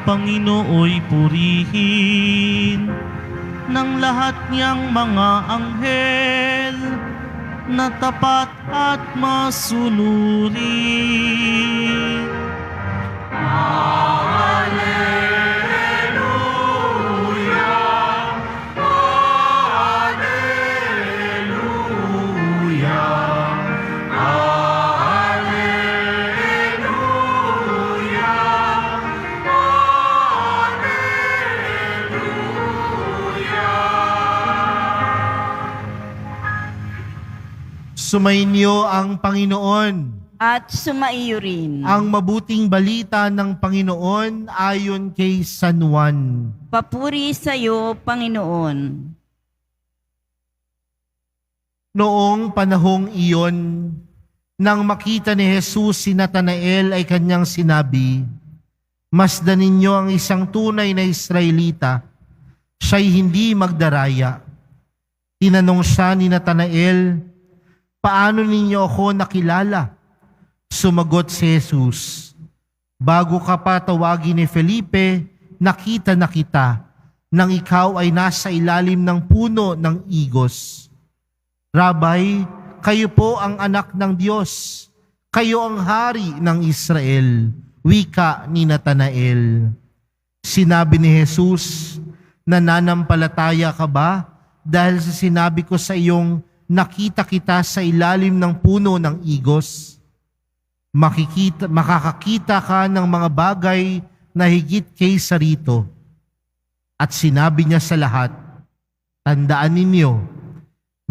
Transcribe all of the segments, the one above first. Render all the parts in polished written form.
Panginooy purihin ng lahat niyang mga anghel na tapat at masunurin. Sumainyo ang Panginoon. At sumaiyo rin. Ang mabuting balita ng Panginoon ayon kay San Juan. Papuri sa iyo, Panginoon. Noong panahong iyon, nang makita ni Jesus si Natanael ay kanyang sinabi, "Masdan ninyo ang isang tunay na Israelita, siya'y hindi magdaraya." Tinanong siya ni Natanael, "Paano ninyo ako nakilala?" Sumagot si Jesus, "Bago ka pa tawagin ni Felipe, nakita na kita nang ikaw ay nasa ilalim ng puno ng igos. Rabay, kayo po ang anak ng Diyos. Kayo ang hari ng Israel." Wika ni Natanael. Sinabi ni Jesus, "Nananampalataya ka ba dahil sa sinabi ko sa iyong nakita kita sa ilalim ng puno ng igos? Makakakita ka ng mga bagay na higit kaysa rito." At sinabi niya sa lahat, "Tandaan ninyo,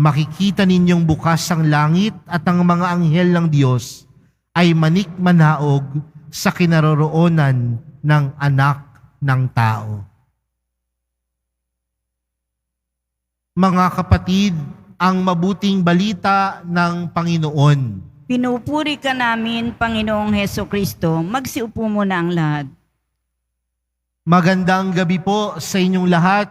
makikita ninyong bukas ang langit at ang mga anghel ng Diyos ay manik-manaog sa kinaroroonan ng anak ng tao." Mga kapatid, ang mabuting balita ng Panginoon. Pinupuri ka namin, Panginoong Hesukristo. Magsiupo muna ang lahat. Magandang gabi po sa inyong lahat.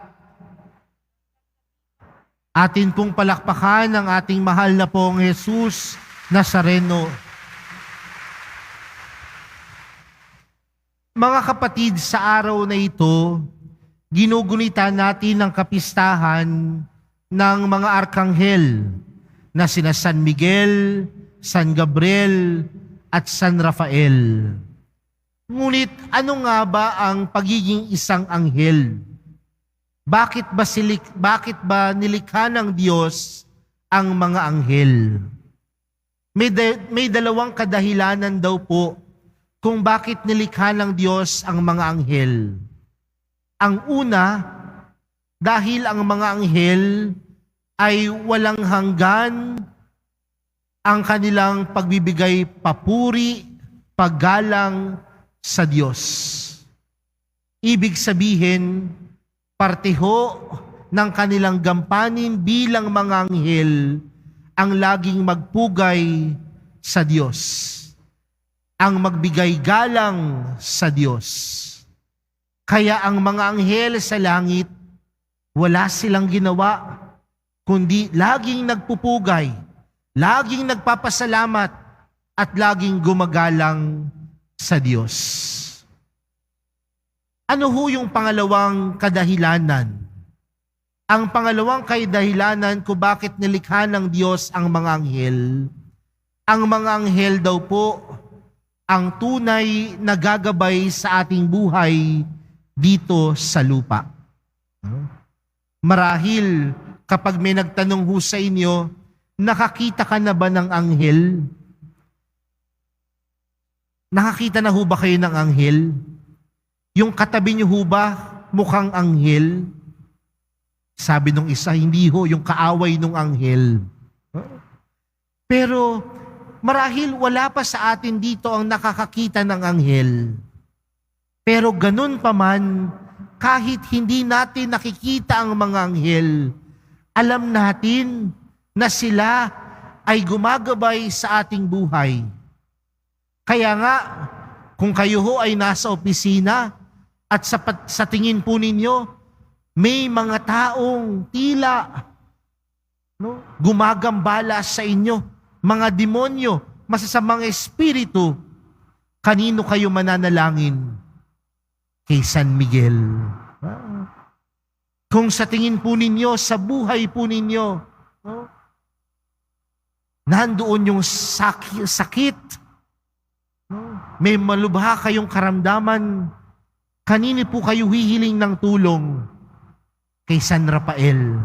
Atin pong palakpakan ang ating mahal na pong Jesus Nazareno. Mga kapatid, sa araw na ito, ginugunita natin ang kapistahan ng mga arkanghel na sina San Miguel, San Gabriel, at San Rafael. Ngunit ano nga ba ang pagiging isang anghel? Bakit ba nilikha ng Diyos ang mga anghel? May dalawang kadahilanan daw po kung bakit nilikha ng Diyos ang mga anghel. Ang una, dahil ang mga anghel ay walang hanggan ang kanilang pagbibigay papuri, paggalang sa Diyos. Ibig sabihin, parte ho ng kanilang gampanin bilang mga anghel ang laging magpugay sa Diyos, ang magbigay galang sa Diyos. Kaya ang mga anghel sa langit, wala silang ginawa, kundi laging nagpupugay, laging nagpapasalamat, at laging gumagalang sa Diyos. Ano ho yung pangalawang kadahilanan? Ang pangalawang kadahilanan kung bakit nilikha ng Diyos ang mga anghel. Ang mga anghel daw po ang tunay na gagabay sa ating buhay dito sa lupa. Marahil kapag may nagtanong ho sa inyo, nakakita ka na ba ng anghel? Nakakita na ho ba kayo ng anghel? Yung katabi niyo ho ba mukhang anghel? Sabi nung isa, hindi ho, yung kaaway nung anghel. Pero marahil wala pa sa atin dito ang nakakakita ng anghel. Pero ganun pa man, kahit hindi natin nakikita ang mga anghel, alam natin na sila ay gumagabay sa ating buhay. Kaya nga, kung kayo ho ay nasa opisina at sa tingin po ninyo, may mga taong tila gumagambala sa inyo, mga demonyo, masasamang espiritu, kanino kayo mananalangin? kay San Miguel. Kung sa tingin po ninyo, sa buhay po ninyo, nandoon yung sakit, may malubha kayong karamdaman, kanino po kayo hihiling ng tulong? Kay San Rafael.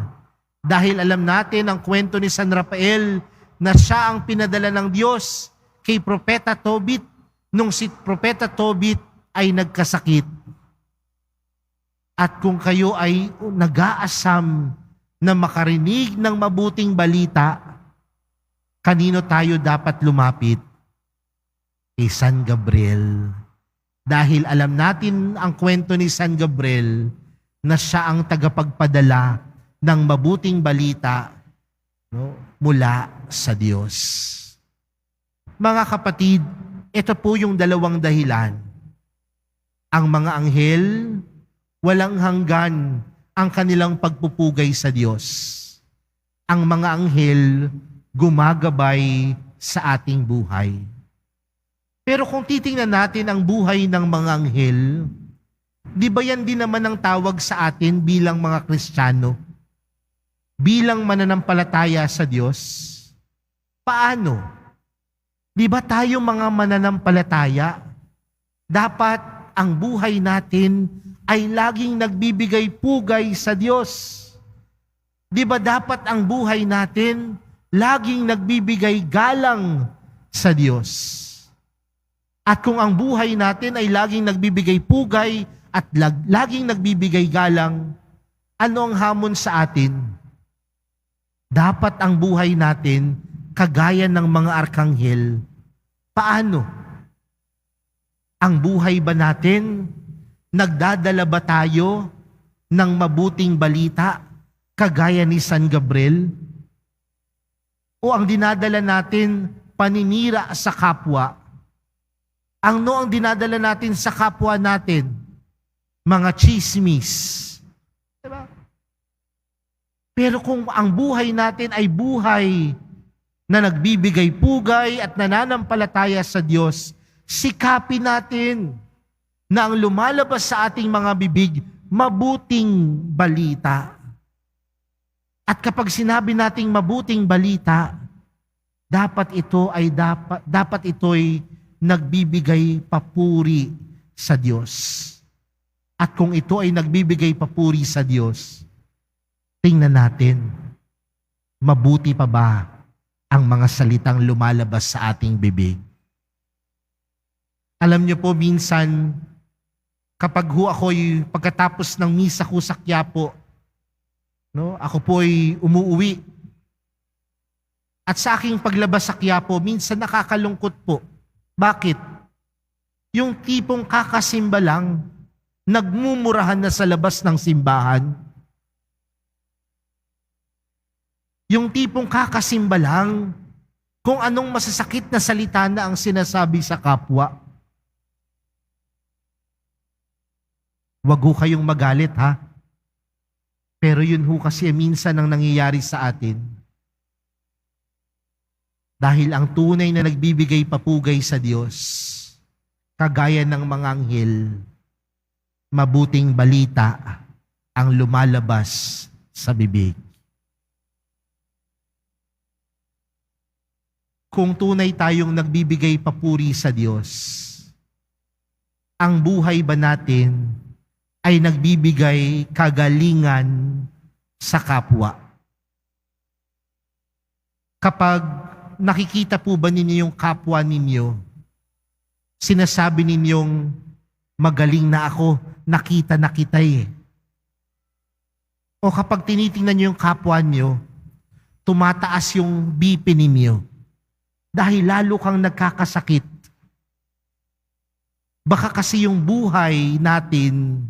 Dahil alam natin ang kwento ni San Rafael na siya ang pinadala ng Diyos kay Propeta Tobit nung si Propeta Tobit ay nagkasakit. At kung kayo ay nag-aasam na makarinig ng mabuting balita, kanino tayo dapat lumapit? Kay San Gabriel. Dahil alam natin ang kwento ni San Gabriel na siya ang tagapagpadala ng mabuting balita mula sa Diyos. Mga kapatid, ito po yung dalawang dahilan. Ang mga anghel, walang hanggan ang kanilang pagpupugay sa Diyos. Ang mga anghel, gumagabay sa ating buhay. Pero kung titingnan natin ang buhay ng mga anghel, di ba yan din naman ang tawag sa atin bilang mga Kristiyano? Bilang mananampalataya sa Diyos? Paano? Di ba tayo mga mananampalataya? Dapat ang buhay natin ay laging nagbibigay pugay sa Diyos. Di ba dapat ang buhay natin laging nagbibigay galang sa Diyos? At kung ang buhay natin ay laging nagbibigay pugay at laging nagbibigay galang, ano ang hamon sa atin? Dapat ang buhay natin kagaya ng mga arkanghel. Paano? Ang buhay ba natin, nagdadala ba tayo ng mabuting balita kagaya ni San Gabriel? O ang dinadala natin paninira sa kapwa? Ang dinadala natin sa kapwa natin, mga chismis. Diba? Pero kung ang buhay natin ay buhay na nagbibigay pugay at nananampalataya sa Diyos, sikapin natin na ang lumalabas sa ating mga bibig, mabuting balita. At kapag sinabi nating mabuting balita, dapat ito'y nagbibigay papuri sa Diyos. At kung ito ay nagbibigay papuri sa Diyos, tingnan natin, mabuti pa ba ang mga salitang lumalabas sa ating bibig? Alam niyo po, minsan, kapag ako'y pagkatapos ng misa ko sa Quiapo, ako po ay umuuwi. At sa aking paglabas sa Quiapo, minsan nakakalungkot po. Bakit? Yung tipong kakasimba lang, nagmumurahan na sa labas ng simbahan. Yung tipong kakasimba lang, kung anong masasakit na salita na ang sinasabi sa kapwa. Wag ho kayong magalit, ha? Pero yun ho kasi minsan ang nangyayari sa atin. Dahil ang tunay na nagbibigay papugay sa Diyos, kagaya ng mga anghel, mabuting balita ang lumalabas sa bibig. Kung tunay tayong nagbibigay papuri sa Diyos, ang buhay ba natin ay nagbibigay kagalingan sa kapwa? Kapag nakikita po ba ninyo yung kapwa ninyo, sinasabi ninyong, magaling na ako, nakita na kita eh. O kapag tinitingnan niyo yung kapwa niyo, tumataas yung BP ninyo dahil lalo kang nagkakasakit. Baka kasi yung buhay natin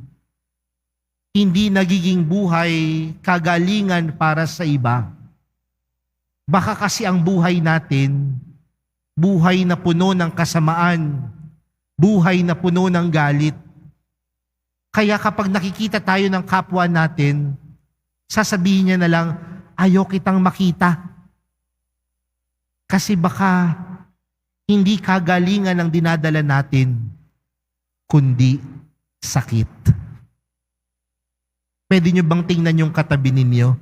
hindi nagiging buhay kagalingan para sa iba. Baka kasi ang buhay natin, buhay na puno ng kasamaan, buhay na puno ng galit. Kaya kapag nakikita tayo ng kapwa natin, sasabihin niya na lang, ayaw kitang makita. Kasi baka hindi kagalingan ang dinadala natin, kundi sakit. Pwede nyo bang tingnan yung katabi ninyo?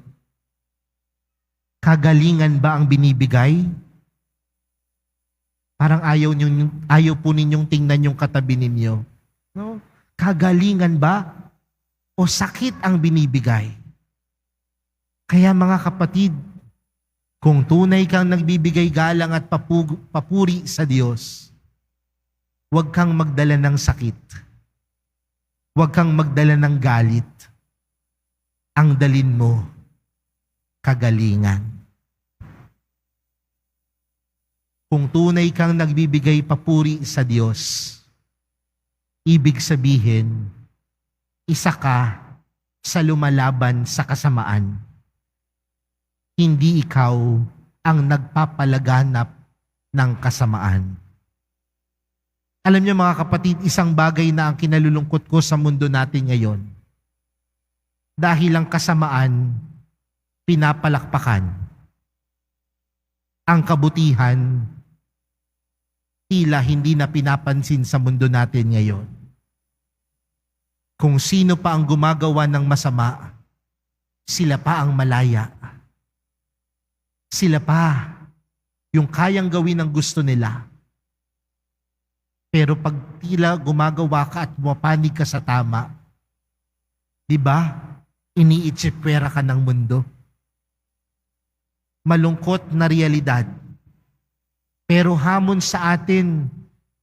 Kagalingan ba ang binibigay? Parang ayaw po ninyong tingnan yung katabi ninyo. No? Kagalingan ba o sakit ang binibigay? Kaya mga kapatid, kung tunay kang nagbibigay galang at papuri sa Diyos, huwag kang magdala ng sakit. Huwag kang magdala ng galit. Ang dalin mo, kagalingan. Kung tunay kang nagbibigay papuri sa Diyos, ibig sabihin, isa ka sa lumalaban sa kasamaan. Hindi ikaw ang nagpapalaganap ng kasamaan. Alam niyo mga kapatid, isang bagay na ang kinalulungkot ko sa mundo natin ngayon. Dahil ang kasamaan, pinapalakpakan. Ang kabutihan, tila hindi na pinapansin sa mundo natin ngayon. Kung sino pa ang gumagawa ng masama, sila pa ang malaya. Sila pa yung kayang gawin ang gusto nila. Pero pag tila gumagawa ka at bumapanig ka sa tama, di ba? Iniitsipwera ka ng mundo. Malungkot na realidad. Pero hamon sa atin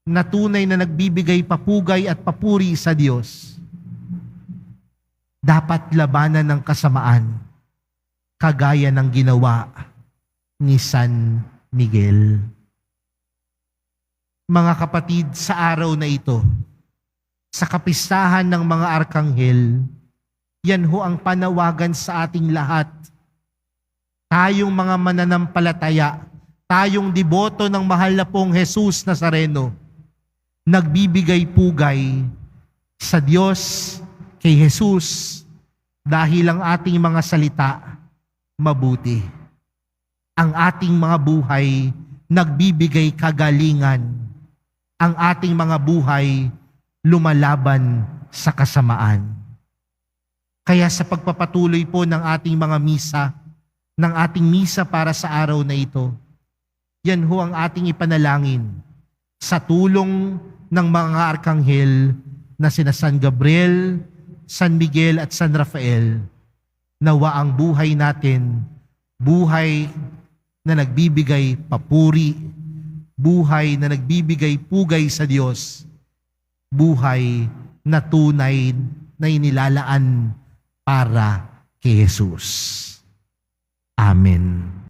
na tunay na nagbibigay papugay at papuri sa Diyos. Dapat labanan ng kasamaan, kagaya ng ginawa ni San Miguel. Mga kapatid, sa araw na ito, sa kapistahan ng mga arkanghel, yan ho ang panawagan sa ating lahat. Tayong mga mananampalataya, tayong deboto ng mahal na pong Jesus Nazareno, nagbibigay pugay sa Diyos kay Jesus dahil ang ating mga salita mabuti. Ang ating mga buhay nagbibigay kagalingan. Ang ating mga buhay lumalaban sa kasamaan. Kaya sa pagpapatuloy po ng ating mga misa, ng ating misa para sa araw na ito, yan ho ang ating ipanalangin sa tulong ng mga arkanghel na sina San Gabriel, San Miguel at San Rafael, nawa ang buhay natin, buhay na nagbibigay papuri, buhay na nagbibigay pugay sa Diyos, buhay na tunay na inilalaan para kay Jesus. Amen.